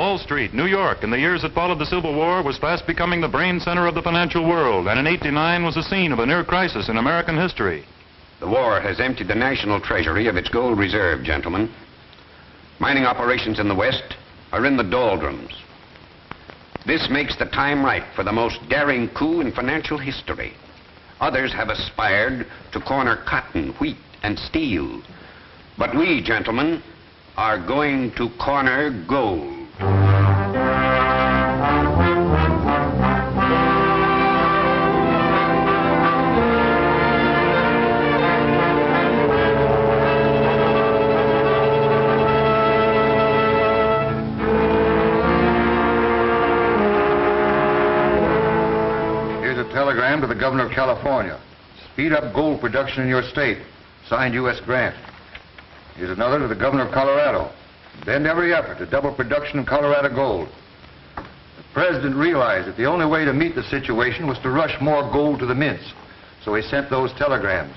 Wall Street, New York, in the years that followed the Civil War, was fast becoming the brain center of the financial world, and in '89 was the scene of a near crisis in American history. The war has emptied the national treasury of its gold reserve, gentlemen. Mining operations in the West are in the doldrums. This makes the time right for the most daring coup in financial history. Others have aspired to corner cotton, wheat, and steel. But we, gentlemen, are going to corner gold. Telegram to the Governor of California. Speed up gold production in your state. Signed U.S. Grant. Here's another to the Governor of Colorado. Bend every effort to double production of Colorado gold. The President realized that the only way to meet the situation was to rush more gold to the mints. So he sent those telegrams.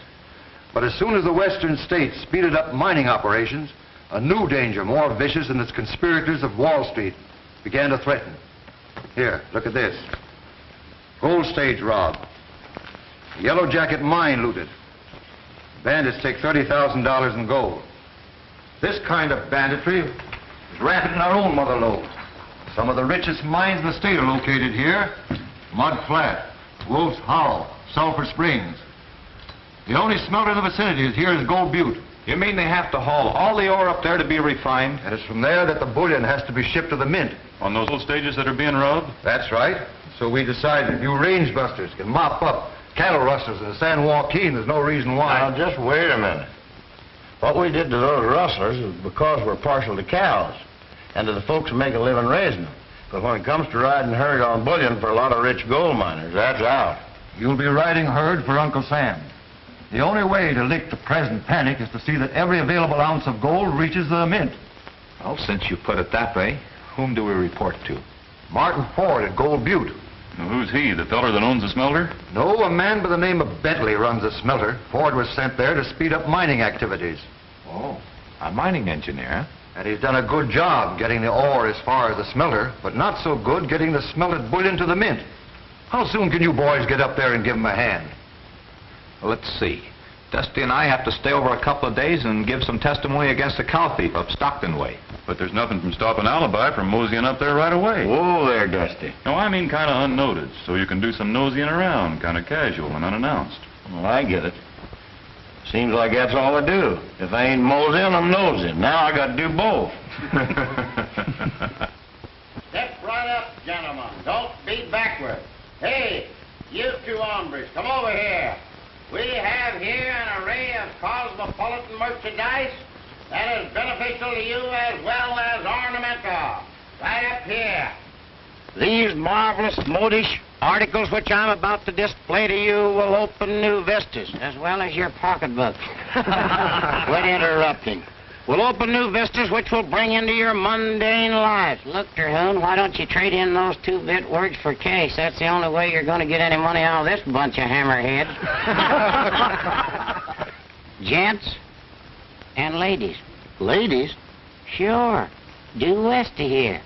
But as soon as the western states speeded up mining operations, a new danger, more vicious than its conspirators of Wall Street, began to threaten. Here, look at this. Gold stage robbed. Yellow Jacket mine looted. Bandits take $30,000 in gold. This kind of banditry is rampant in our own mother lode. Some of the richest mines in the state are located here. Mud Flat, Wolf's Hollow, Sulphur Springs. The only smelter in the vicinity is here is Gold Butte. You mean they have to haul all the ore up there to be refined? And it's from there that the bullion has to be shipped to the mint. On those old stages that are being robbed? That's right. So we decided if you range busters can mop up cattle rustlers in the San Joaquin, there's no reason why. Now, just wait a minute. What we did to those rustlers is because we're partial to cows and to the folks who make a living raising them. But when it comes to riding herd on bullion for a lot of rich gold miners, that's out. You'll be riding herd for Uncle Sam. The only way to lick the present panic is to see that every available ounce of gold reaches the mint. Well, since you put it that way, whom do we report to? Martin Ford at Gold Butte. Now, who's he, the feller that owns the smelter? No, a man by the name of Bentley runs the smelter. Ford was sent there to speed up mining activities. Oh, a mining engineer? And he's done a good job getting the ore as far as the smelter, but not so good getting the smelted bullion to the mint. How soon can you boys get up there and give him a hand? Well, let's see. Dusty and I have to stay over a couple of days and give some testimony against the cow thief up Stockton way. But there's nothing from stopping alibi from moseying up there right away. Whoa there, Dusty. No, I mean kind of unnoticed, so you can do some noseying around, kind of casual and unannounced. Well, I get it. Seems like that's all I do. If I ain't moseying, I'm nosing. Now I got to do both. Step right up, gentlemen. Don't be backward. Hey, you two hombres, come over here. We have here an array of cosmopolitan merchandise that is beneficial to you as well as ornamental. Right up here. These marvelous modish articles which I'm about to display to you will open new vistas, as well as your pocketbook. Quit interrupting. Will open new vistas which will bring into your mundane lives. Look, Terhune, why don't you trade in those 2-bit words for cash? That's the only way you're going to get any money out of this bunch of hammerheads. Gents and ladies. Ladies? Sure. Due west of here.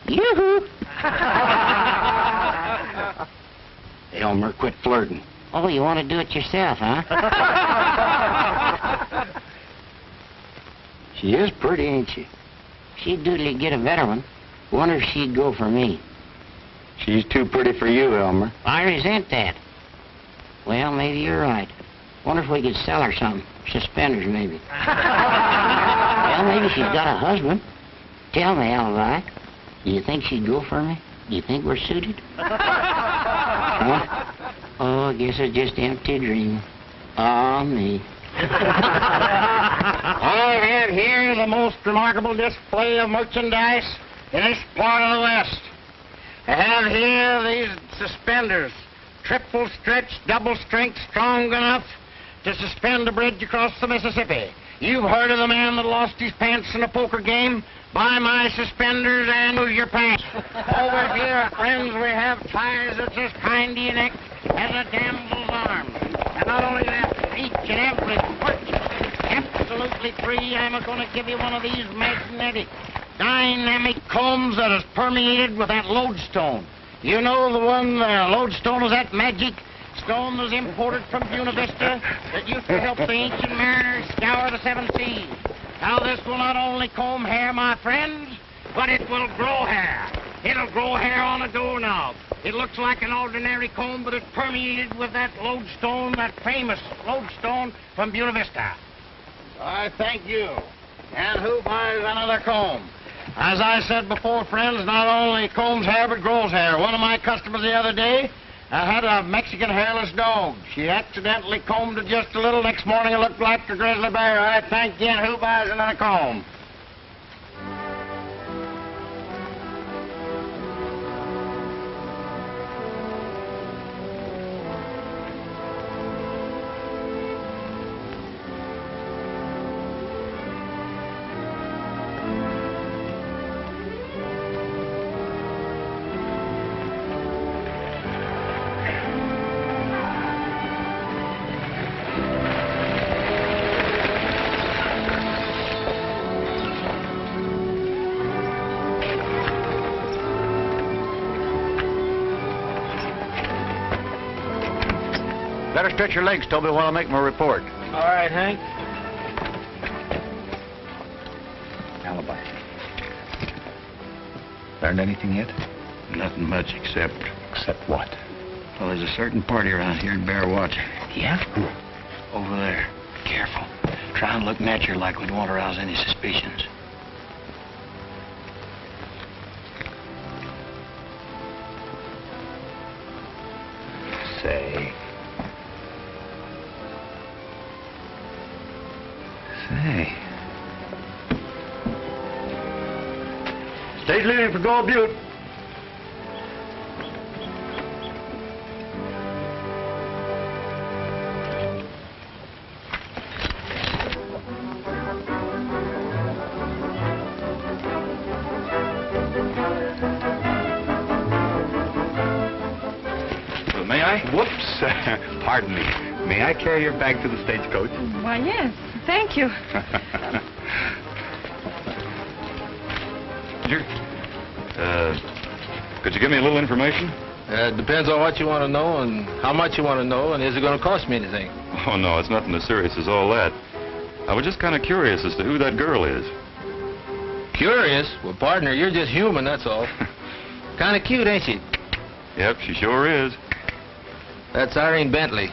Yoo-hoo! Elmer, quit flirting. Oh, you want to do it yourself, huh? She is pretty, ain't she? She'd doodly get a better one. Wonder if she'd go for me. She's too pretty for you, Elmer. I resent that. Well, maybe you're right. Wonder if we could sell her some. Suspenders, maybe. Well, maybe she's got a husband. Tell me, Alvi. Do you think she'd go for me? Do you think we're suited? Huh? Oh, I guess it's just empty dream. Ah, me. I have here the most remarkable display of merchandise in this part of the West. I have here these suspenders, triple stretch, double strength, strong enough to suspend a bridge across the Mississippi. You've heard of the man that lost his pants in a poker game? Buy my suspenders and lose your pants. Over here, friends, we have ties that's as kind to your neck as a damsel's arm. And not only that, each and every 1973, I'm going to give you one of these magnetic, dynamic combs that is permeated with that lodestone. You know the one lodestone is that magic stone that was imported from Buena Vista that used to help the ancient mariners scour the seven seas. Now, this will not only comb hair, my friends, but it will grow hair. It'll grow hair on a doorknob. It looks like an ordinary comb, but it's permeated with that lodestone, that famous lodestone from Buena Vista. I thank you. And who buys another comb? As I said before, friends, not only combs hair, but grows hair. One of my customers the other day had a Mexican hairless dog. She accidentally combed it just a little. Next morning, it looked like a grizzly bear. I thank you. And who buys another comb? Better stretch your legs, Toby, while I make my report. All right, Hank. Alibi. Learned anything yet? Nothing much except... Except what? Well, there's a certain party around here in Bear Watch. Yeah? Over there. Be careful. Try and look natural like we don't want to arouse any suspicions. Say. Stage leaving for Gold Butte. May I? Whoops. Pardon me. May I carry your bag to the stagecoach? Why, yes. Thank you. Could you give me a little information? Depends on what you want to know and how much you want to know, and is it going to cost me anything? Oh, no, it's nothing as serious as all that. I was just kind of curious as to who that girl is. Curious? Well, partner, you're just human, that's all. Kind of cute, ain't she? Yep, she sure is. That's Irene Bentley.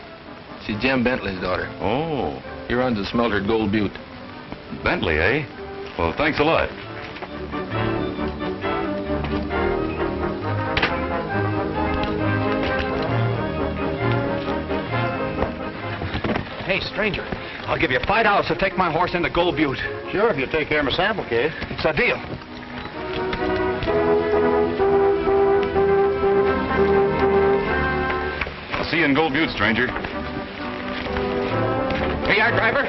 She's Jim Bentley's daughter. Oh. He runs the smelter at Gold Butte. Bentley, eh? Well, thanks a lot. Hey, stranger, I'll give you $5 to take my horse into Gold Butte. Sure, if you take care of my sample case. It's a deal. I'll see you in Gold Butte, stranger. Here you are, driver.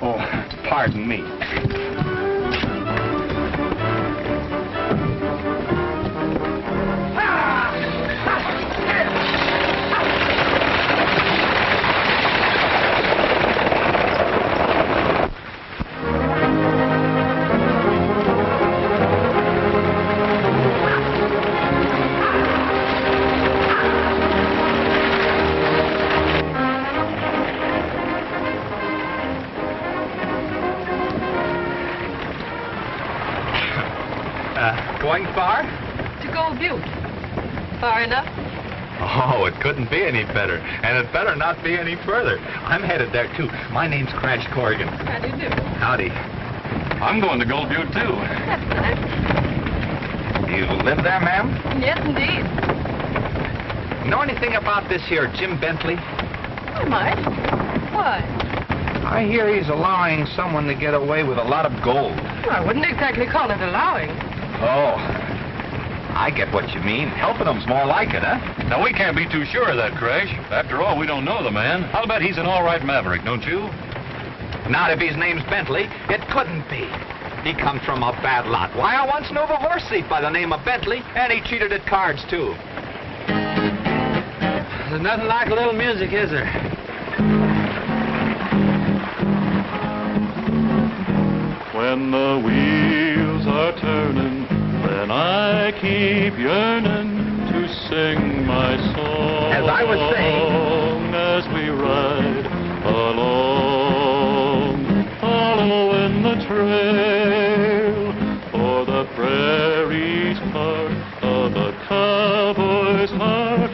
Oh, pardon me. Going far? To Gold Butte. Far enough? Oh, it couldn't be any better. And it better not be any further. I'm headed there, too. My name's Crash Corrigan. How do you do? Howdy. I'm going to Gold Butte, too. That's nice. You live there, ma'am? Yes, indeed. Know anything about this here Jim Bentley? I might. Why? I hear he's allowing someone to get away with a lot of gold. Well, I wouldn't exactly call it allowing. Oh, I get what you mean. Helping them's more like it, huh? Now, we can't be too sure of that, Crash. After all, we don't know the man. I'll bet he's an all-right maverick, don't you? Not if his name's Bentley. It couldn't be. He comes from a bad lot. Why, I once knew of a horse thief by the name of Bentley, and he cheated at cards, too. There's nothing like a little music, is there? When the wheels are turning, then I keep yearning to sing my song. As I was saying, as we ride along, following the trail, for the prairie's part of a cowboy's heart,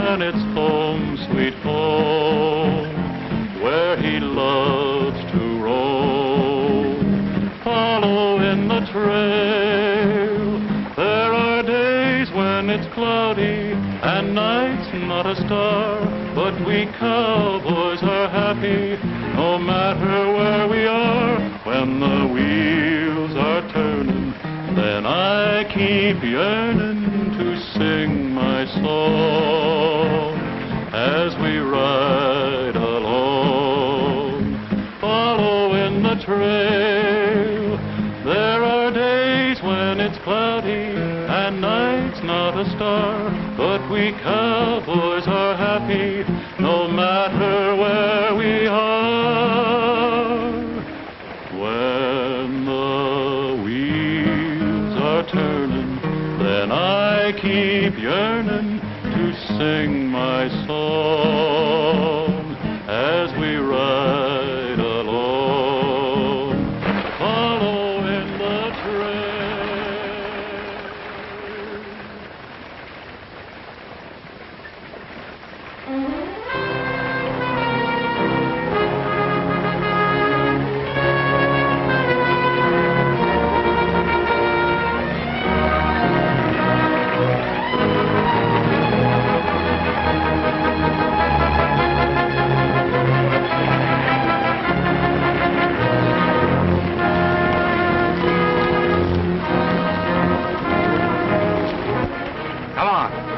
and it's home, sweet home, where he loves to roam. Following the trail, there are days when it's cloudy and nights not a star, but we cowboys are happy no matter where we are. When the wheels are turning, then I keep yearning to sing my song as we ride along, following the trail. There are days when it's cloudy and nights not a star, but we cowboys are happy no matter where we are. When the wheels are turning, then I keep yearning to sing my song as we ride along, following the trail. come on.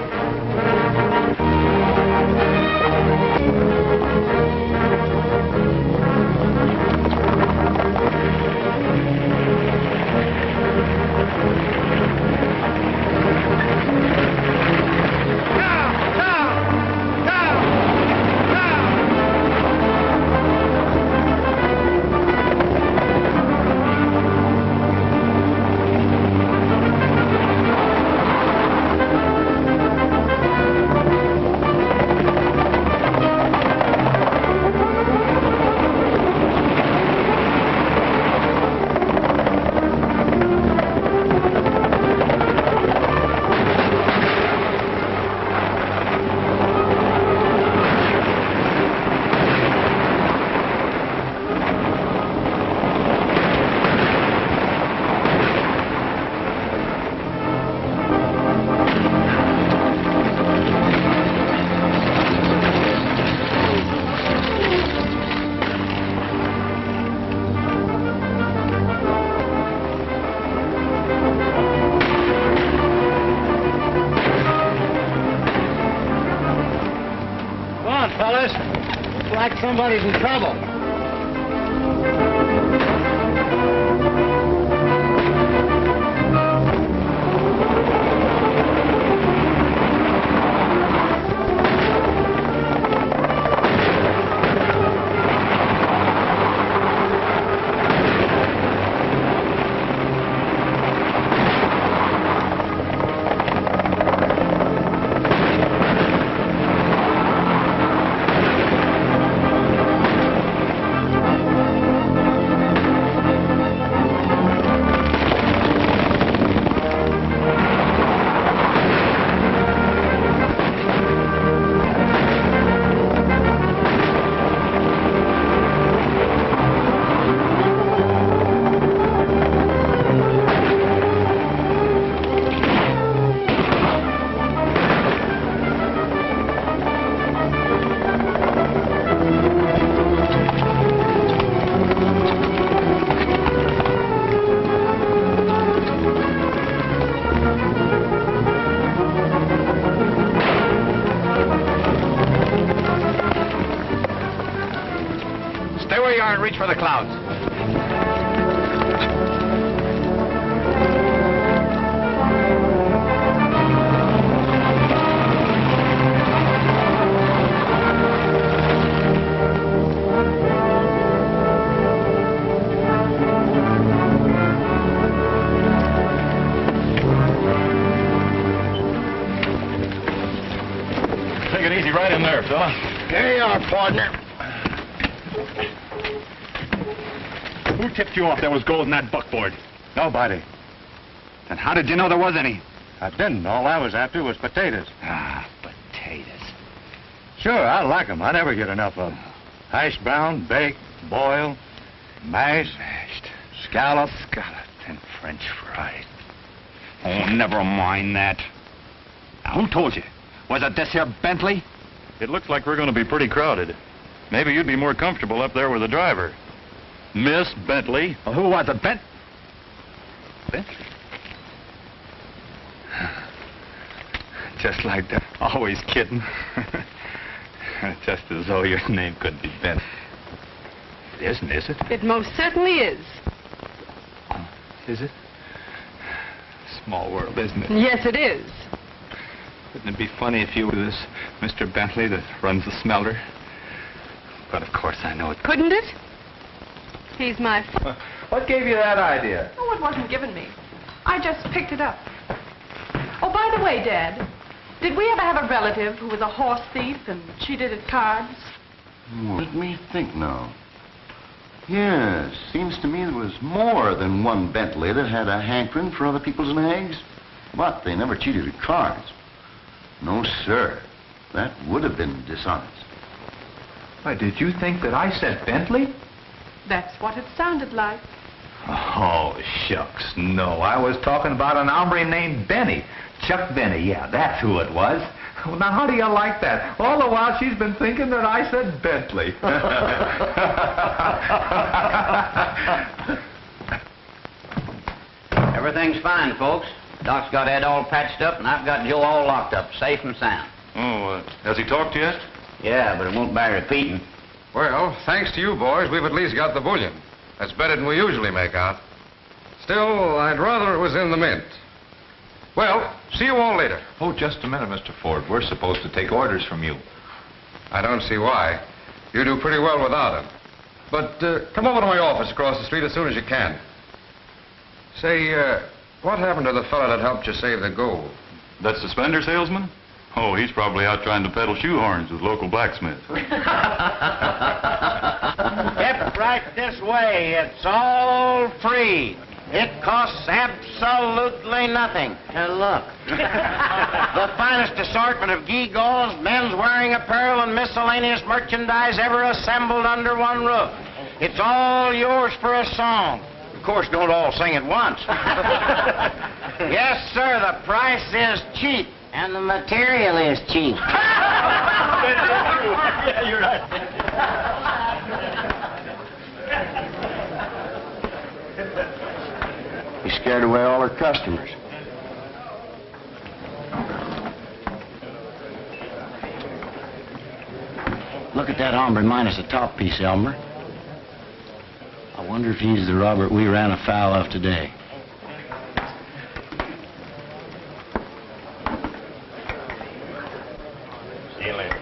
Come on, fellas. Looks like somebody's in trouble. Stay where you are and reach for the clouds. Easy right in there, fella. Here you are, partner. Who tipped you off there was gold in that buckboard? Nobody. Then how did you know there was any? I didn't. All I was after was potatoes. Ah, potatoes. Sure, I like 'em. I never get enough of 'em. Hash brown, baked, boiled, mashed, scalloped. Scalloped and French fries. Oh, never mind that. Now, who told you? Was it this here Bentley? It looks like we're going to be pretty crowded. Maybe you'd be more comfortable up there with the driver. Miss Bentley. Well, who was it, Bentley? Just like that. Always kidding. Just as though your name could be Bentley. It isn't, is it? It most certainly is. Is it? Small world, isn't it? Yes, it is. Wouldn't it be funny if you were this Mr. Bentley that runs the smelter? But of course I know it. Couldn't it? He's my... What gave you that idea? Oh, it wasn't given me. I just picked it up. Oh, by the way, Dad, did we ever have a relative who was a horse thief and cheated at cards? Let me think now. Yes, seems to me there was more than one Bentley that had a hankering for other people's nags. But they never cheated at cards. No, sir. That would have been dishonest. Why, did you think that I said Bentley? That's what it sounded like. Oh, shucks, no. I was talking about an hombre named Benny. Chuck Benny, yeah, that's who it was. Well, now, how do you like that? All the while she's been thinking that I said Bentley. Everything's fine, folks. Doc's got Ed all patched up, and I've got Joe all locked up, safe and sound. Oh, has he talked yet? Yeah, but it won't bear repeating. Well, thanks to you boys, we've at least got the bullion. That's better than we usually make out. Still, I'd rather it was in the mint. Well, see you all later. Oh, just a minute, Mr. Ford. We're supposed to take orders from you. I don't see why. You do pretty well without them. But come over to my office across the street as soon as you can. Say, what happened to the fella that helped you save the gold? That suspender salesman? Oh, he's probably out trying to peddle shoehorns with local blacksmiths. Step right this way. It's all free. It costs absolutely nothing. Look. The finest assortment of gewgaws, men's wearing apparel, and miscellaneous merchandise ever assembled under one roof. It's all yours for a song. Of course, don't all sing at once. Yes, sir, the price is cheap. And the material is cheap. Yeah, you're right. He scared away all her customers. Look at that hombre minus the top piece, Elmer. I wonder if he's the Robert we ran afoul of today. See you later.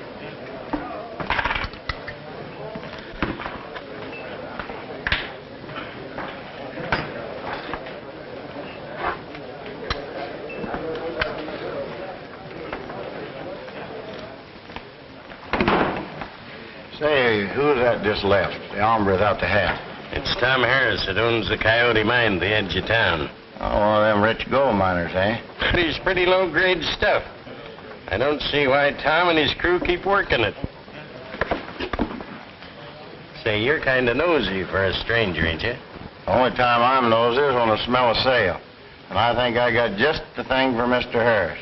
Say, who's that just left? The hombre without the hat. It's Tom Harris that owns the Coyote Mine at the edge of town. Oh, one of them rich gold miners, eh? But he's pretty low-grade stuff. I don't see why Tom and his crew keep working it. Say, you're kind of nosy for a stranger, ain't you? The only time I'm nosy is when I smell a sale. And I think I got just the thing for Mr. Harris.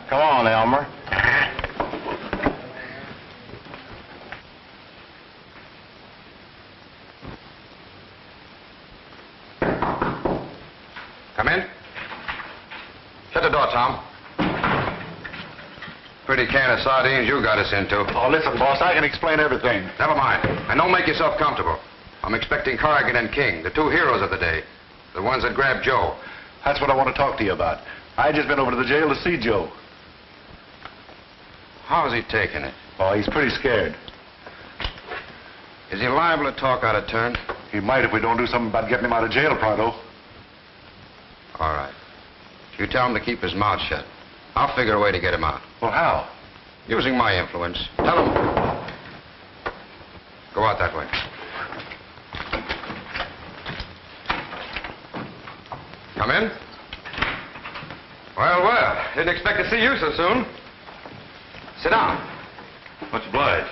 Come on, Elmer. Come in. Shut the door, Tom. Pretty can of sardines you got us into. Oh, listen, boss, I can explain everything. Never mind. And don't make yourself comfortable. I'm expecting Corrigan and King, the two heroes of the day. The ones that grabbed Joe. That's what I want to talk to you about. I just been over to the jail to see Joe. How's he taking it? Oh, he's pretty scared. Is he liable to talk out of turn? He might if we don't do something about getting him out of jail pronto. All right. You tell him to keep his mouth shut. I'll figure a way to get him out. Well, how? Using my influence. Tell him. Go out that way. Come in. Well, didn't expect to see you so soon. Sit down. Much obliged.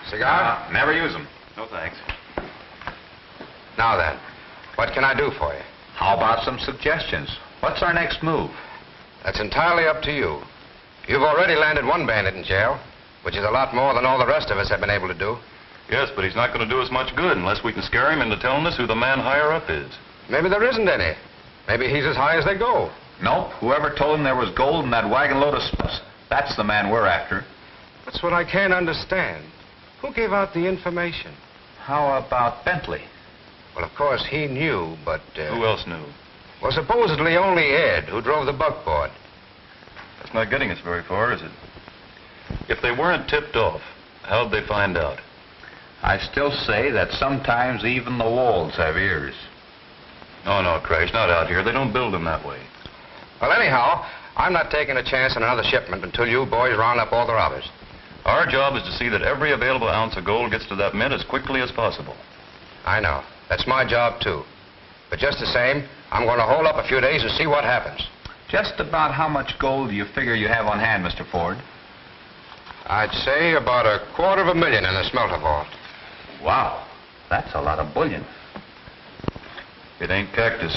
Cigar? Never use them. No thanks. Now then, what can I do for you? How about some suggestions? What's our next move? That's entirely up to you. You've already landed one bandit in jail, which is a lot more than all the rest of us have been able to do. Yes, but he's not going to do us much good unless we can scare him into telling us who the man higher up is. Maybe there isn't any. Maybe he's as high as they go. Nope. Whoever told him there was gold in that wagon load of stuff, that's the man we're after. That's what I can't understand. Who gave out the information? How about Bentley? Well, of course, he knew, but... Who else knew? Well, supposedly only Ed, who drove the buckboard. That's not getting us very far, is it? If they weren't tipped off, how'd they find out? I still say that sometimes even the walls have ears. No, Crash, not out here. They don't build them that way. Well, anyhow, I'm not taking a chance on another shipment until you boys round up all the robbers. Our job is to see that every available ounce of gold gets to that mint as quickly as possible. I know. That's my job, too. But just the same, I'm going to hold up a few days and see what happens. Just about how much gold do you figure you have on hand, Mr. Ford? I'd say about $250,000 in the smelter vault. Wow, that's a lot of bullion. It ain't cactus.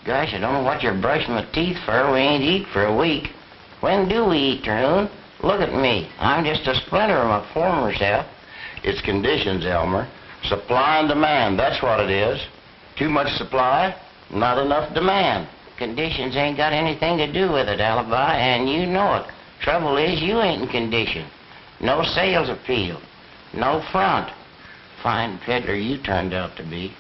Gosh, I don't know what you're brushing the teeth for. We ain't eat for a week. When do we eat, Terhune? Look at me. I'm just a splinter of my former self. It's conditions, Elmer. Supply and demand, that's what it is. Too much supply, not enough demand. Conditions ain't got anything to do with it, Alibi, and you know it. Trouble is, you ain't in condition. No sales appeal. No front. Fine peddler you turned out to be.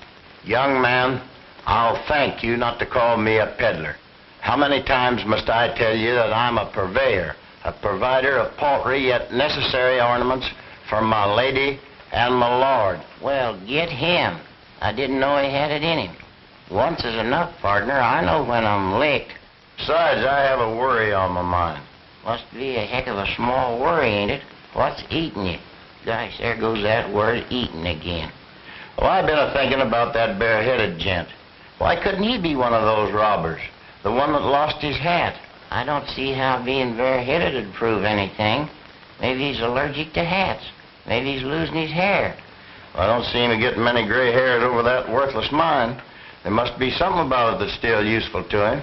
Young man, I'll thank you not to call me a peddler. How many times must I tell you that I'm a purveyor, a provider of paltry yet necessary ornaments for my lady and my lord? Well, get him. I didn't know he had it in him. Once is enough, partner. I know when I'm licked. Besides, I have a worry on my mind. Must be a heck of a small worry, ain't it? What's eating you? Gosh, there goes that word, eating again. Well, I've been a-thinking about that bare-headed gent. Why couldn't he be one of those robbers? The one that lost his hat? I don't see how being bare-headed would prove anything. Maybe he's allergic to hats. Maybe he's losing his hair. I don't seem to get many gray hairs over that worthless mine. There must be something about it that's still useful to him.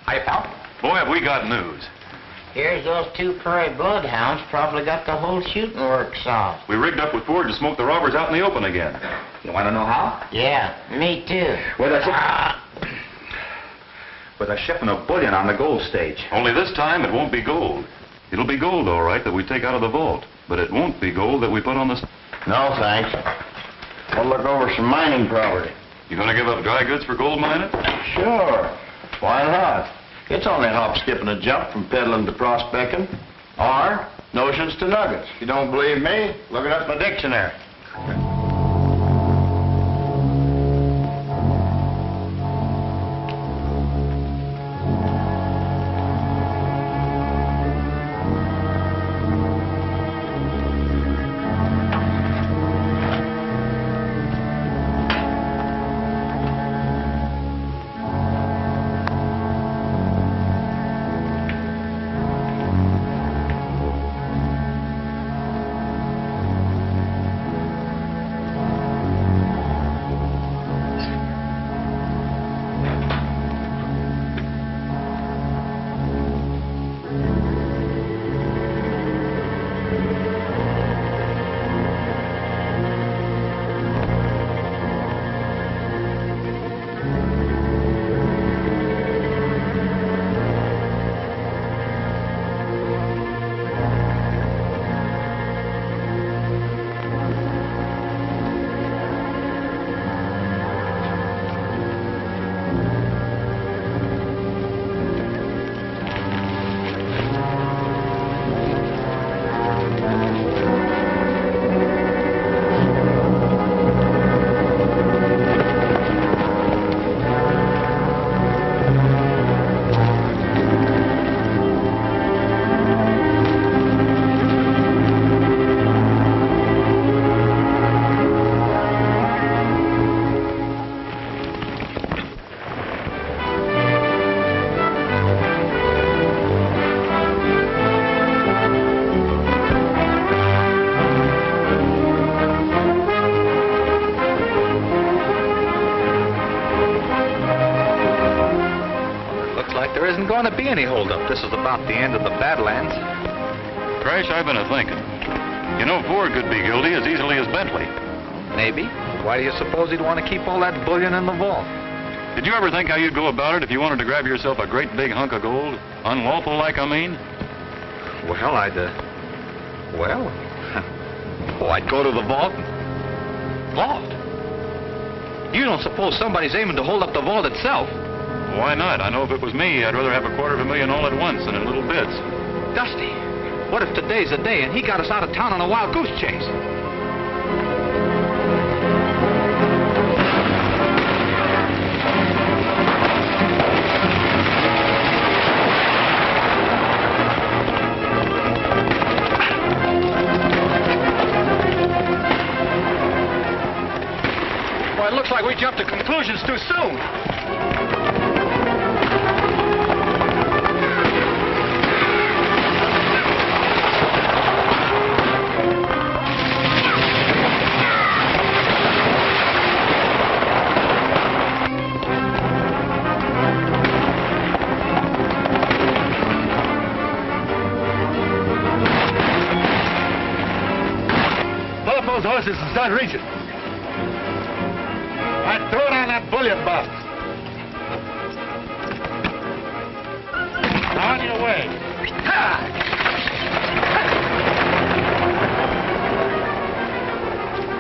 Hi, pal. Boy, have we got news. Here's those two prairie bloodhounds probably got the whole shooting work solved. We rigged up with Ford to smoke the robbers out in the open again. You want to know how? Yeah, me too. With a shipment of bullion on the gold stage. Only this time it won't be gold. It'll be gold, all right, that we take out of the vault. But it won't be gold that we put on the... No, thanks. We'll look over some mining property. You gonna give up dry goods for gold mining? Sure. Why not? It's only a hop, skip, and a jump from peddling to prospecting. Or notions to nuggets. If you don't believe me, look it up in the dictionary. going to be any holdup. This is about the end of the Badlands. Crash, I've been a-thinking. You know, Ford could be guilty as easily as Bentley. Maybe. Why do you suppose he'd want to keep all that bullion in the vault? Did you ever think how you'd go about it if you wanted to grab yourself a great big hunk of gold? Unlawful like, I mean? Well, I'd go to the vault. Vault? You don't suppose somebody's aiming to hold up the vault itself? Why not? I know if it was me, I'd rather have $250,000 all at once than in little bits. Dusty, what if today's the day and he got us out of town on a wild goose chase? It looks like we jumped to conclusions too soon. Pull up those horses and start reaching. Throw it on that bullion box. On your way.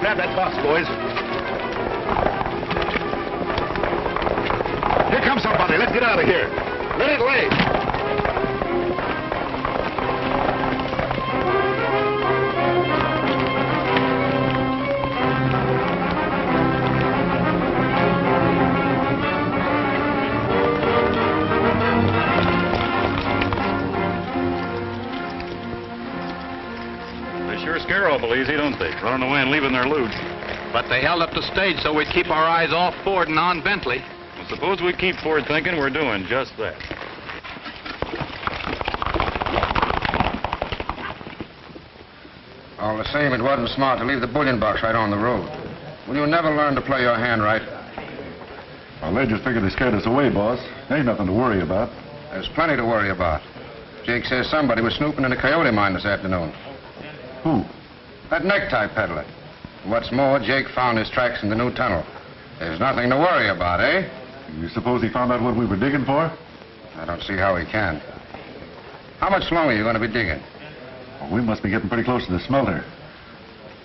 Grab that box, boys. Here comes somebody. Let's get out of here. Let it lay. Scare awful easy, don't they? Running away and leaving their loot. But they held up the stage so we'd keep our eyes off Ford and on Bentley. Well, suppose we keep Ford thinking we're doing just that. All the same, it wasn't smart to leave the bullion box right on the road. Well, you'll never learn to play your hand right. Well, they just figured they scared us away, boss. Ain't nothing to worry about. There's plenty to worry about. Jake says somebody was snooping in the coyote mine this afternoon. Who? That necktie peddler. What's more, Jake found his tracks in the new tunnel. There's nothing to worry about, eh? You suppose he found out what we were digging for? I don't see how he can. How much longer are you going to be digging? Well, we must be getting pretty close to the smelter.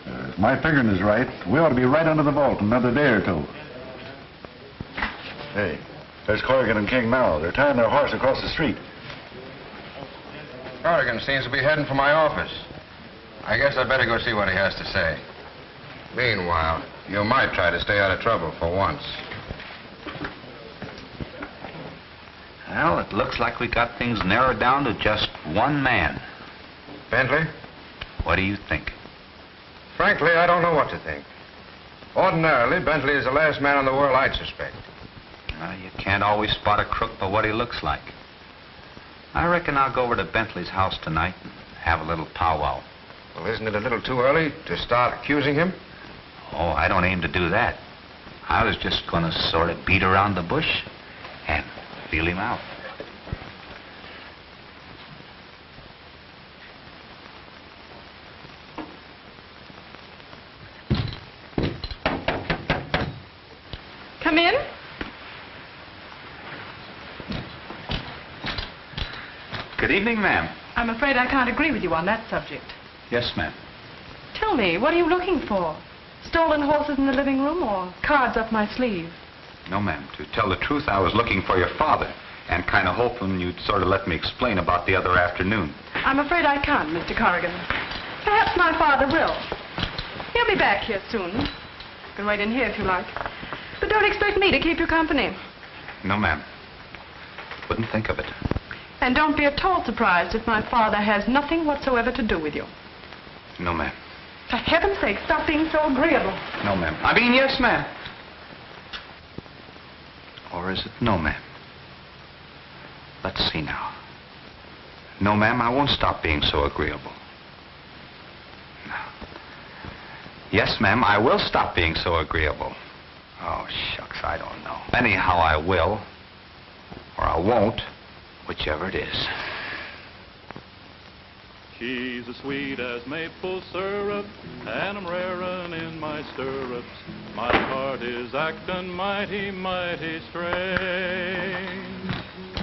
If my figuring is right, we ought to be right under the vault in another day or two. Hey, there's Corrigan and King now. They're tying their horse across the street. Corrigan seems to be heading for my office. I guess I better go see what he has to say. Meanwhile, you might try to stay out of trouble for once. Well, it looks like we got things narrowed down to just one man. Bentley? What do you think? Frankly, I don't know what to think. Ordinarily, Bentley is the last man in the world I'd suspect. You can't always spot a crook by what he looks like. I reckon I'll go over to Bentley's house tonight and have a little powwow. Well, isn't it a little too early to start accusing him? Oh, I don't aim to do that. I was just going to sort of beat around the bush and feel him out. Come in. Good evening, ma'am. I'm afraid I can't agree with you on that subject. Yes, ma'am. Tell me, what are you looking for? Stolen horses in the living room or cards up my sleeve? No, ma'am. To tell the truth, I was looking for your father and kind of hoping you'd sort of let me explain about the other afternoon. I'm afraid I can't, Mr. Corrigan. Perhaps my father will. He'll be back here soon. You can wait in here if you like. But don't expect me to keep you company. No, ma'am. Wouldn't think of it. And don't be at all surprised if my father has nothing whatsoever to do with you. No, ma'am. For heaven's sake, stop being so agreeable. No, ma'am. I mean, yes, ma'am. Or is it no, ma'am? Let's see now. No, ma'am, I won't stop being so agreeable. No. Yes, ma'am, I will stop being so agreeable. Oh, shucks, I don't know. Anyhow, I will. Or I won't. whichever it is. She's as sweet as maple syrup, and I'm rarin' in my stirrups. My heart is actin' mighty, mighty strange.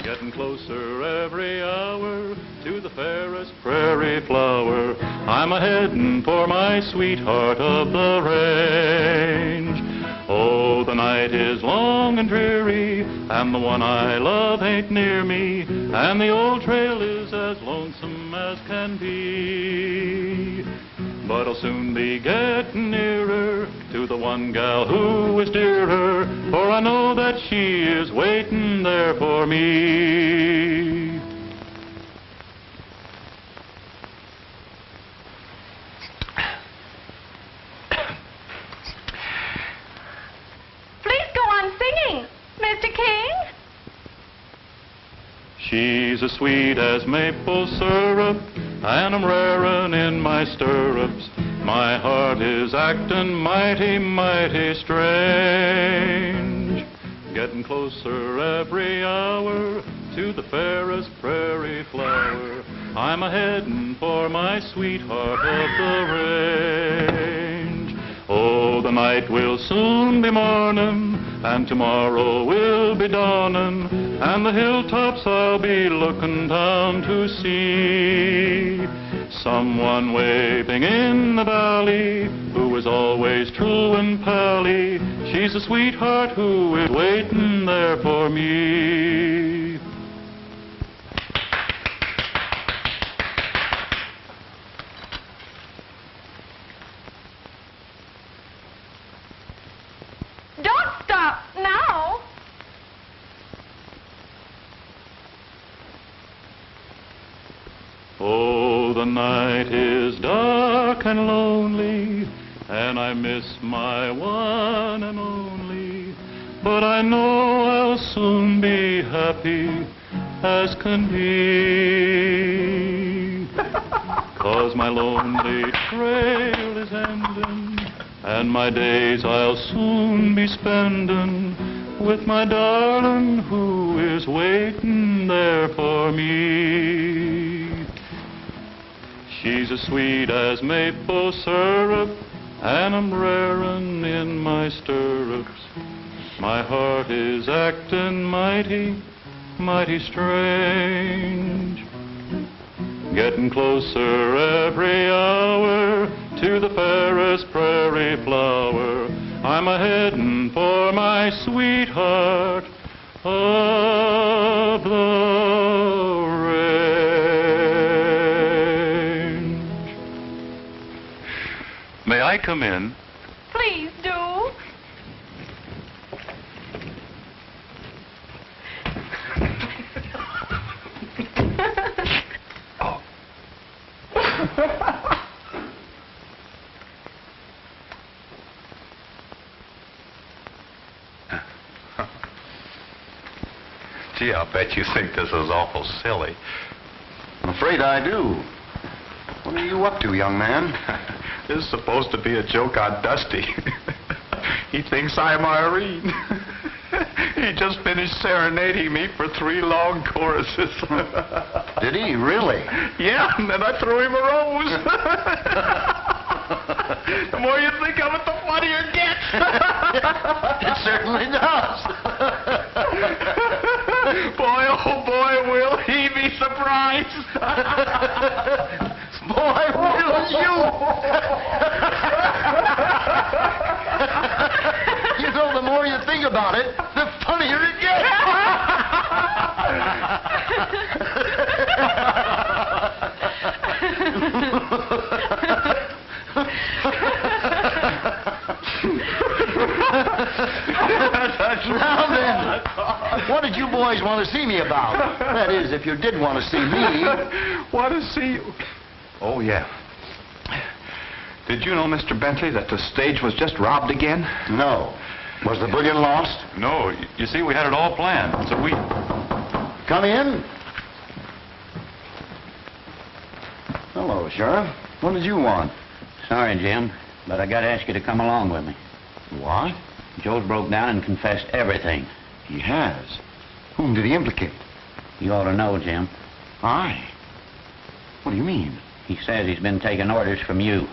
Getting closer every hour to the fairest prairie flower. I'm a-headin' for my sweetheart of the range. Oh, the night is long and dreary, and the one I love ain't near me, and the old trail is as lonesome as can be. But I'll soon be getting nearer to the one gal who is dearer, for I know that she is waiting there for me. Mr. King? She's as sweet as maple syrup, and I'm rarin' in my stirrups. My heart is actin' mighty, mighty strange. Getting closer every hour to the fairest prairie flower. I'm a-headin' for my sweetheart of the range. Oh, the night will soon be mornin', and tomorrow will be dawnin', and the hilltops I'll be looking down to see. Someone waving in the valley, who is always true and pally. She's a sweetheart who is waiting there for me. Don't stop now. Oh, the night is dark and lonely, and I miss my one and only. But I know I'll soon be happy as can be. 'Cause my lonely trail is ending, and my days I'll soon be spending with my darling who is waiting there for me. She's as sweet as maple syrup, and I'm rarin' in my stirrups. My heart is actin' mighty, mighty strange. Getting closer every hour to the fairest prairie flower. I'm a-headin' for my sweetheart of the range. May I come in? Please do. Gee, I'll bet you think this is awful silly. I'm afraid I do. What are you up to, young man? This is supposed to be a joke on Dusty. He thinks I'm Irene. He just finished serenading me for 3 long choruses. Did he really? Yeah, and then I threw him a rose. The more you think of it, the funnier it gets. It certainly does. Boy, oh boy, will he be surprised. Boy, will you? You know, the more you think about it, the funnier it gets. Now then, what did you boys want to see me about? That is, if you did want to see me. Want to see you? Oh, yeah. Did you know, Mr. Bentley, that the stage was just robbed again? No. Was the bullion lost? No. You see, we had it all planned. So we... Come in. Hello, Sheriff. What did you want? Sorry, Jim, but I got to ask you to come along with me. What? Joe's broke down and confessed everything. He has. Whom did he implicate? You ought to know, Jim. I? What do you mean? He says he's been taking orders from you.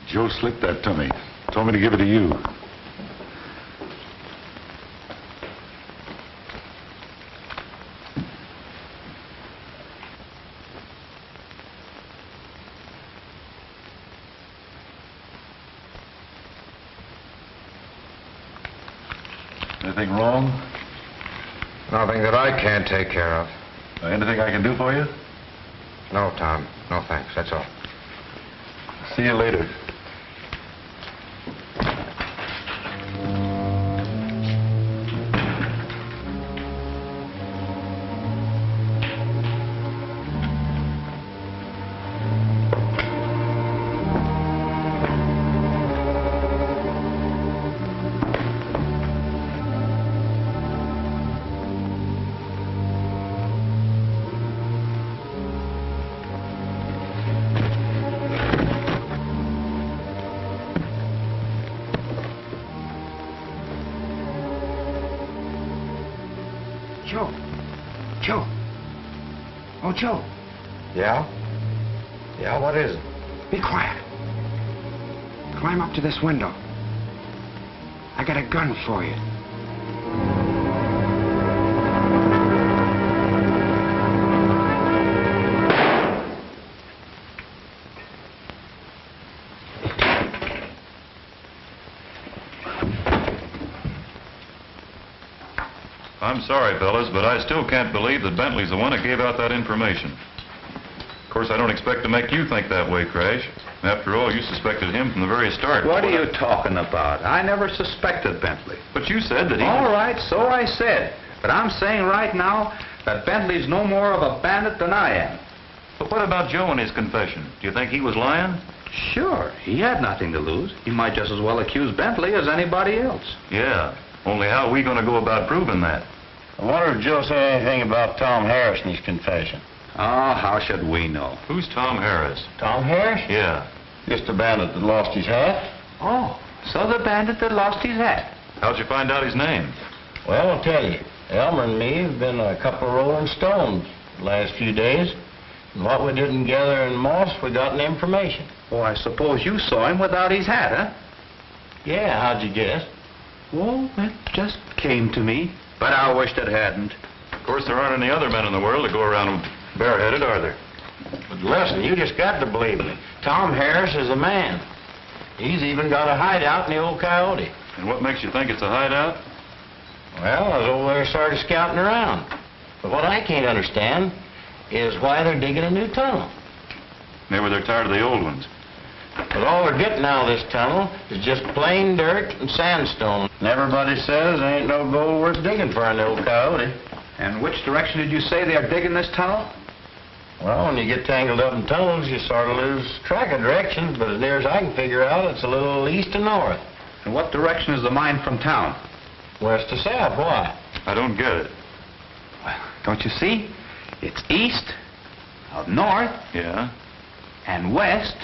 Joe slipped that to me. Told me to give it to you. Anything wrong? Nothing that I can't take care of. Anything I can do for you? No, Tom. No, thanks. That's all. See you later. Joe. Joe. Oh, Joe. Yeah? Yeah, what is it? Be quiet. Climb up to this window. I got a gun for you. I'm sorry, fellas, but I still can't believe that Bentley's the one that gave out that information. Of course, I don't expect to make you think that way, Crash. After all, you suspected him from the very start. What are you talking about? I never suspected Bentley. But you said that he... All right, so I said. But I'm saying right now that Bentley's no more of a bandit than I am. But what about Joe and his confession? Do you think he was lying? Sure, he had nothing to lose. He might just as well accuse Bentley as anybody else. Yeah. Only how are we going to go about proving that? I wonder if Joe said anything about Tom Harris in his confession. Oh, how should we know? Who's Tom Harris? Tom Harris? Yeah. Just the bandit that lost his hat. Oh, so the bandit that lost his hat. How'd you find out his name? Well, I'll tell you. Elmer and me have been a couple of rolling stones the last few days. And what we didn't gather in Moss, we got in information. Oh, I suppose you saw him without his hat, huh? Yeah, how'd you guess? Well, it just came to me. But I wished it hadn't. Of course, there aren't any other men in the world that go around bareheaded, are there? But listen, you just got to believe me. Tom Harris is a man. He's even got a hideout in the old Coyote. And what makes you think it's a hideout? Well, I was over there started scouting around. But what I can't understand is why they're digging a new tunnel. Maybe they're tired of the old ones. But all they're getting out of this tunnel is just plain dirt and sandstone. And everybody says there ain't no gold worth digging for in the old Coyote. And which direction did you say they are digging this tunnel? Well, when you get tangled up in tunnels, you sort of lose track of directions, but as near as I can figure out, it's a little east to north. And what direction is the mine from town? West to south. Why? I don't get it. Well, don't you see? It's east, out north, Yeah? and west,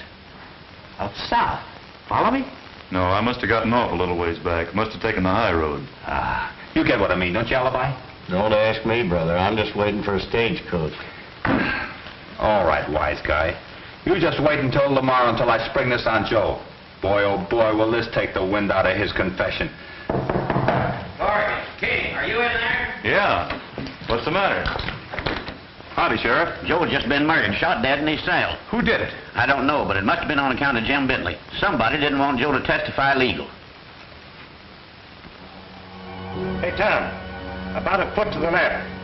out south. Follow me? No, I must have gotten off a little ways back. Must have taken the high road. Ah, you get what I mean, don't you, Alibi? Don't ask me, brother. I'm just waiting for a stagecoach. All right, wise guy. You just wait until tomorrow until I spring this on Joe. Boy, oh boy, will this take the wind out of his confession. Morgan, King, are you in there? Yeah. What's the matter? Howdy, Sheriff. Joe's just been murdered, shot dead in his cell. Who did it? I don't know, but it must have been on account of Jim Bentley. Somebody didn't want Joe to testify legal. Hey, Tom, about a foot to the left.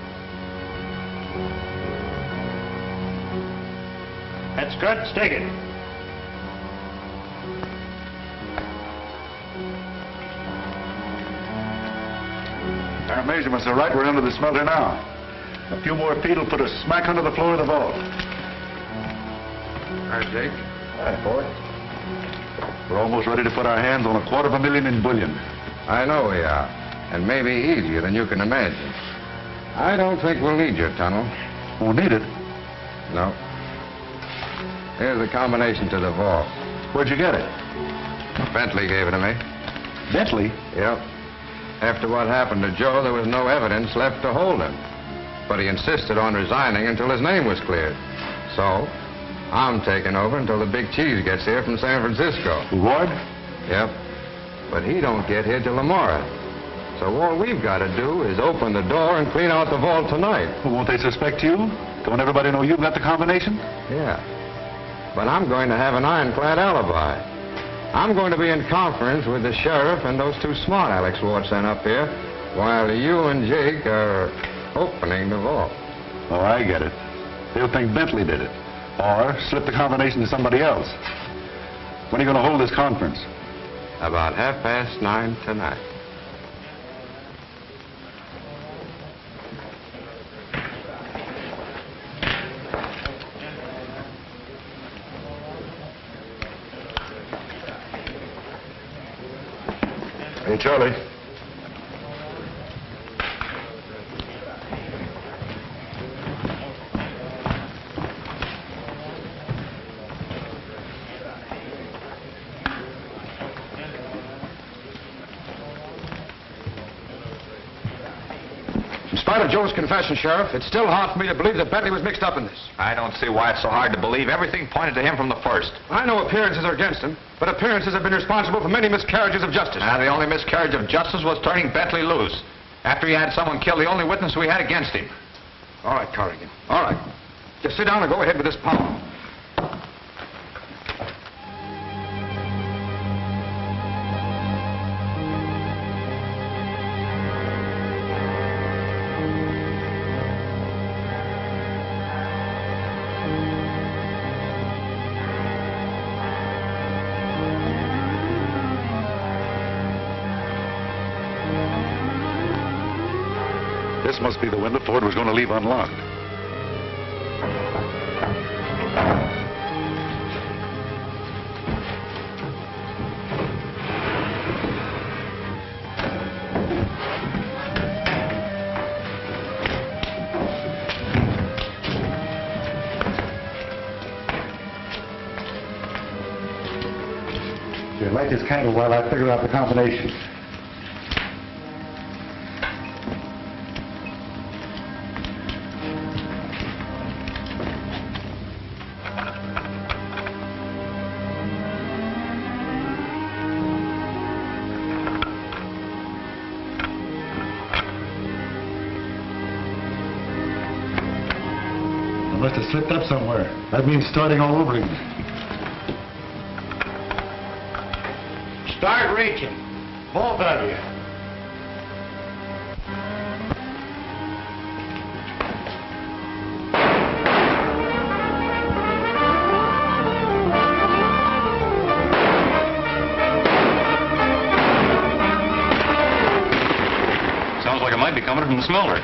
That's good. Stick it. Our measurements are right. We're under the smelter now. A few more feet will put us smack under the floor of the vault. All right, Jake. All right, boy. We're almost ready to put our hands on $250,000 in bullion. I know we are. And maybe easier than you can imagine. I don't think we'll need your tunnel. Won't need it. No. Here's the combination to the vault. Where'd you get it? Bentley gave it to me. Bentley? Yep. After what happened to Joe, there was no evidence left to hold him. But he insisted on resigning until his name was cleared. So, I'm taking over until the big cheese gets here from San Francisco. Ward? Yep. But he don't get here till tomorrow. So all we've got to do is open the door and clean out the vault tonight. Well, won't they suspect you? Don't everybody know you've got the combination? Yeah. But I'm going to have an ironclad alibi. I'm going to be in conference with the sheriff and those two smart Alex Ward sent up here while you and Jake are opening the vault. Oh, I get it. They'll think Bentley did it. Or slip the combination to somebody else. When are you going to hold this conference? About 9:30 tonight. Hey, Charlie. In spite of Joe's confession, Sheriff, it's still hard for me to believe that Bentley was mixed up in this. I don't see why it's so hard to believe. Everything pointed to him from the first. I know appearances are against him, but appearances have been responsible for many miscarriages of justice. The only miscarriage of justice was turning Bentley loose. After he had someone kill the only witness we had against him. All right, Corrigan. All right. Just sit down and go ahead with this power. This must be the window Ford was going to leave unlocked. Here, light this candle while I figure out the combination. I must have slipped up somewhere. That means starting all over again. Start reaching. Both of you. Sounds like it might be coming from the smelter.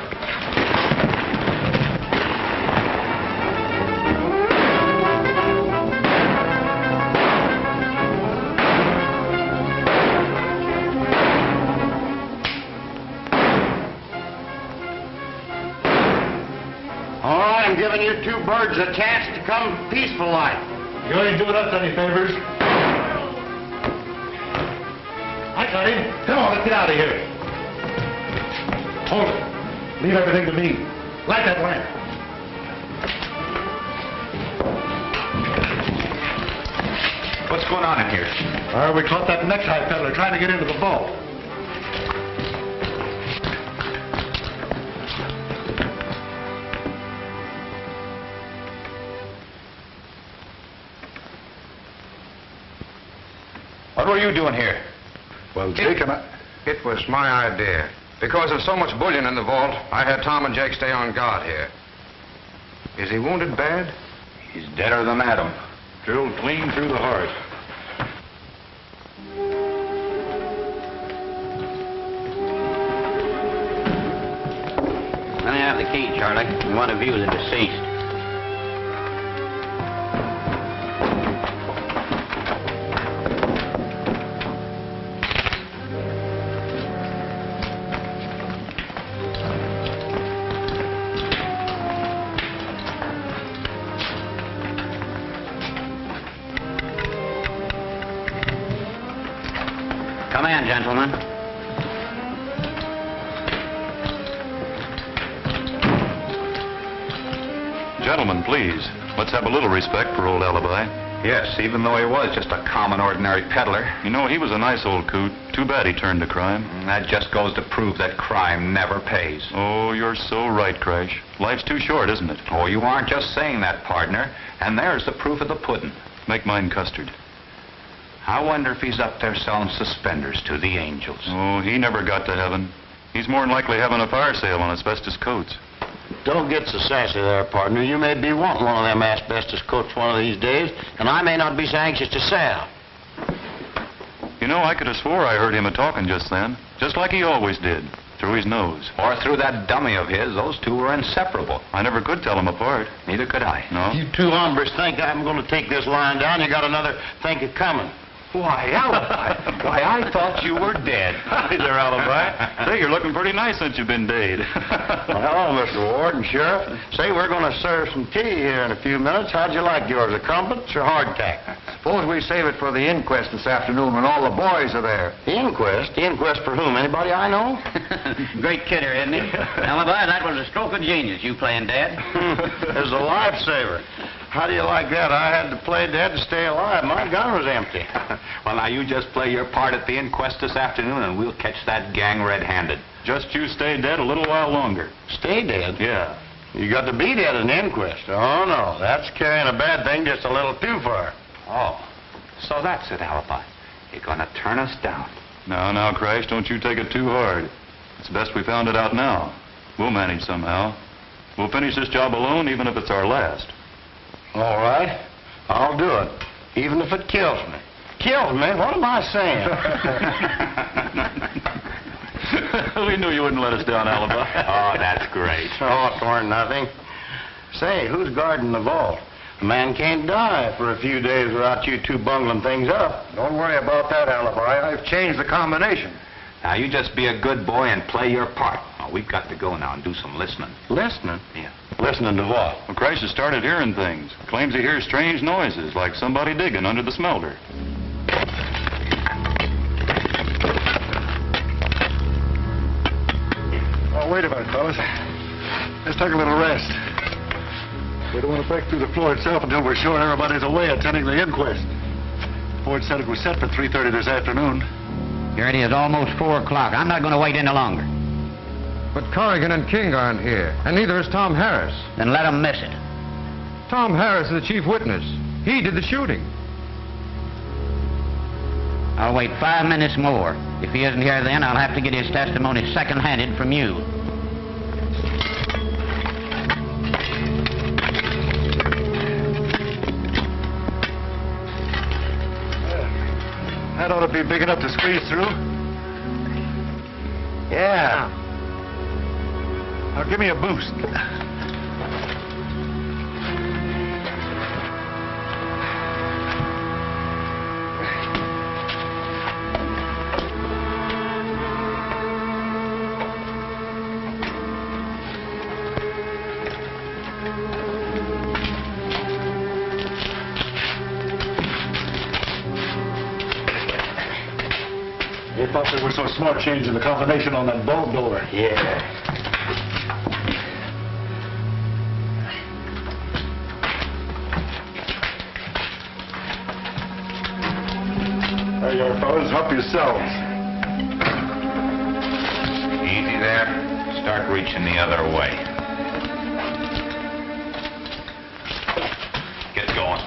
All right, I'm giving you two birds a chance to come peaceful like. You ain't doing us any favors. I got him. Come on, let's get out of here. Hold it. Leave everything to me. Light that lamp. What's going on in here? We caught that necktie peddler trying to get into the vault. What were you doing here? Well, Jake and I... It was my idea. Because there's so much bullion in the vault, I had Tom and Jake stay on guard here. Is he wounded bad? He's deader than Adam. Drilled clean through the heart. Let me have the key, Charlie. We want to view the deceased. Come in, gentlemen. Gentlemen, please, let's have a little respect for old Alibi. Yes, even though he was just a common, ordinary peddler. You know, he was a nice old coot. Too bad he turned to crime. That just goes to prove that crime never pays. Oh, you're so right, Crash. Life's too short, isn't it? Oh, you aren't just saying that, partner. And there's the proof of the pudding. Make mine custard. I wonder if he's up there selling suspenders to the angels. Oh, he never got to heaven. He's more than likely having a fire sale on asbestos coats. Don't get so sassy there, partner. You may be wanting one of them asbestos coats one of these days, and I may not be so anxious to sell. You know, I could have swore I heard him a-talking just then, just like he always did, through his nose. Or through that dummy of his. Those two were inseparable. I never could tell them apart. Neither could I. No? You two hombres think I'm going to take this line down. You got another think of coming. Why, Alibi. Why, I thought you were dead. Hi there, Alibi. Say, you're looking pretty nice since you've been dead. Well, hello, Mr. Ward and Sheriff. Say, we're going to serve some tea here in a few minutes. How'd you like yours, a crumpets or hardtack? Suppose we save it for the inquest this afternoon when all the boys are there. The inquest? The inquest for whom? Anybody I know? Great kidder, isn't he? Alibi, that was a stroke of genius, you playing Dad. It's a lifesaver. How do you like that? I had to play dead to stay alive. My gun was empty. Well, now, you just play your part at the inquest this afternoon, and we'll catch that gang red-handed. Just you stay dead a little while longer. Stay dead? Yeah. You got to be dead in the inquest. Oh, no. That's carrying a bad thing just a little too far. Oh, so that's it, Alibi. You're going to turn us down. Now, Crash, don't you take it too hard. It's best we found it out now. We'll manage somehow. We'll finish this job alone, even if it's our last. All right. I'll do it, even if it kills me. Kills me? What am I saying? We knew you wouldn't let us down, Alibi. Oh, that's great. Oh, it weren't nothing. Say, who's guarding the vault? A man can't die for a few days without you two bungling things up. Don't worry about that, Alibi. I've changed the combination. Now, you just be a good boy and play your part. Now, we've got to go now and do some listening. Listening? Yeah. Listening to what? Well, Crash has started hearing things. Claims he hears strange noises, like somebody digging under the smelter. Oh, wait a minute, fellas. Let's take a little rest. We don't want to break through the floor itself until we're sure everybody's away attending the inquest. Ford said it was set for 3:30 this afternoon. Here it is, almost 4 o'clock. I'm not going to wait any longer. But Corrigan and King aren't here, and neither is Tom Harris. Then let 'em miss it. Tom Harris is the chief witness. He did the shooting. I'll wait 5 minutes more. If he isn't here then, I'll have to get his testimony second-handed from you. That ought to be big enough to squeeze through. Yeah. Now, give me a boost. They thought they were so smart changing the combination on that bolt door. Yeah. There you are, fellas. Help yourselves. Easy there. Start reaching the other way. Get going.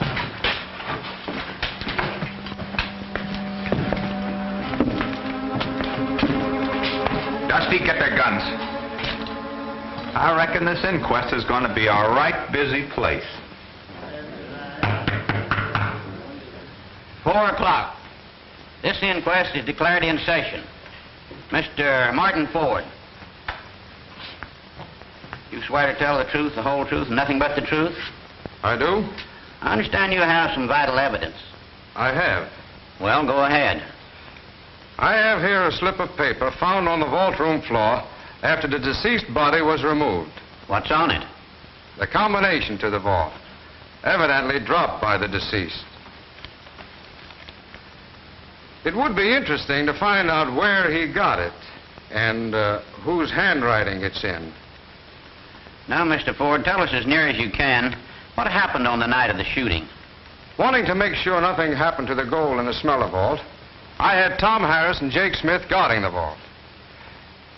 Dusty, get their guns. I reckon this inquest is going to be a right busy place. 4 o'clock. This inquest is declared in session. Mr. Martin Ford. You swear to tell the truth, the whole truth, and nothing but the truth? I do? I understand you have some vital evidence. I have. Well, go ahead. I have here a slip of paper found on the vault room floor after the deceased body was removed. What's on it? The combination to the vault, evidently dropped by the deceased. It would be interesting to find out where he got it and whose handwriting it's in. Now, Mr. Ford, tell us as near as you can what happened on the night of the shooting. Wanting to make sure nothing happened to the gold in the smelter vault, I had Tom Harris and Jake Smith guarding the vault.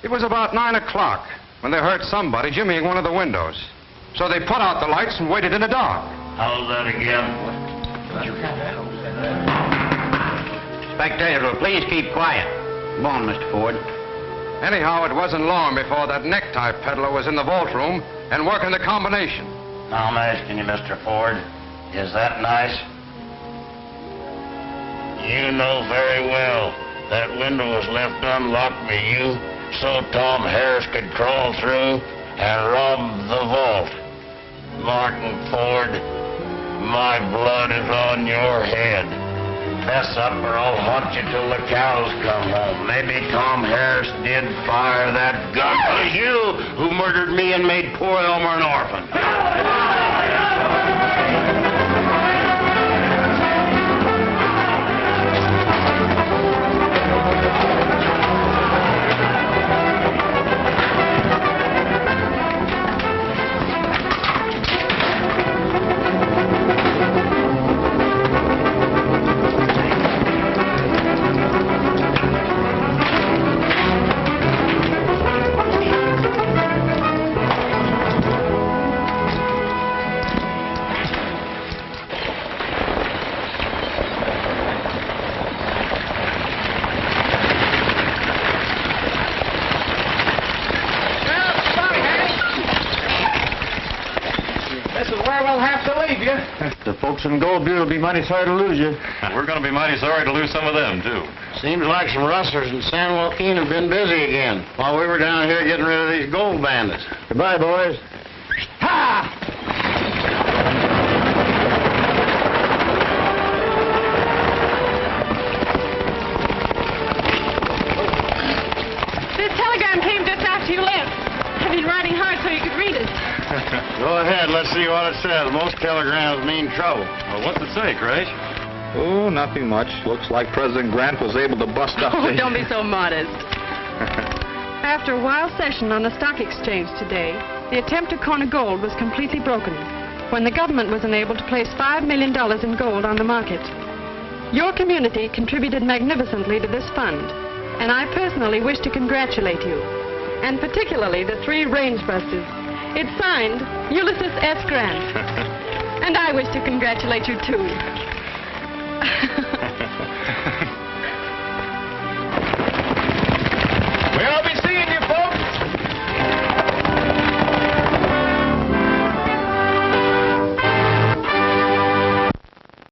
It was about 9 o'clock when they heard somebody jimmying one of the windows. So they put out the lights and waited in the dark. How's that again? Spectators will please keep quiet. Come on, Mr. Ford. Anyhow, it wasn't long before that necktie peddler was in the vault room and working the combination. Now I'm asking you, Mr. Ford, is that nice? You know very well that window was left unlocked by you so Tom Harris could crawl through and rob the vault. Martin Ford, my blood is on your head. Fess up or I'll haunt you till the cows come home. Maybe Tom Harris did fire that gun. It was you who murdered me and made poor Elmer an orphan. The folks in Gold Butte will be mighty sorry to lose you. We're going to be mighty sorry to lose some of them, too. Seems like some rustlers in San Joaquin have been busy again while we were down here getting rid of these gold bandits. Goodbye, boys. Ha! This telegram came just after you left. I've been writing hard so you could read it. Go ahead, let's see what it says. Most telegrams mean trouble. Well, what's it say, Crash? Oh, nothing much. Looks like President Grant was able to bust up Oh, don't be so modest. After a wild session on the stock exchange today, the attempt to corner gold was completely broken when the government was unable to place $5 million in gold on the market. Your community contributed magnificently to this fund, and I personally wish to congratulate you, and particularly the 3 rangebusters. It's signed, Ulysses S. Grant. And I wish to congratulate you, too.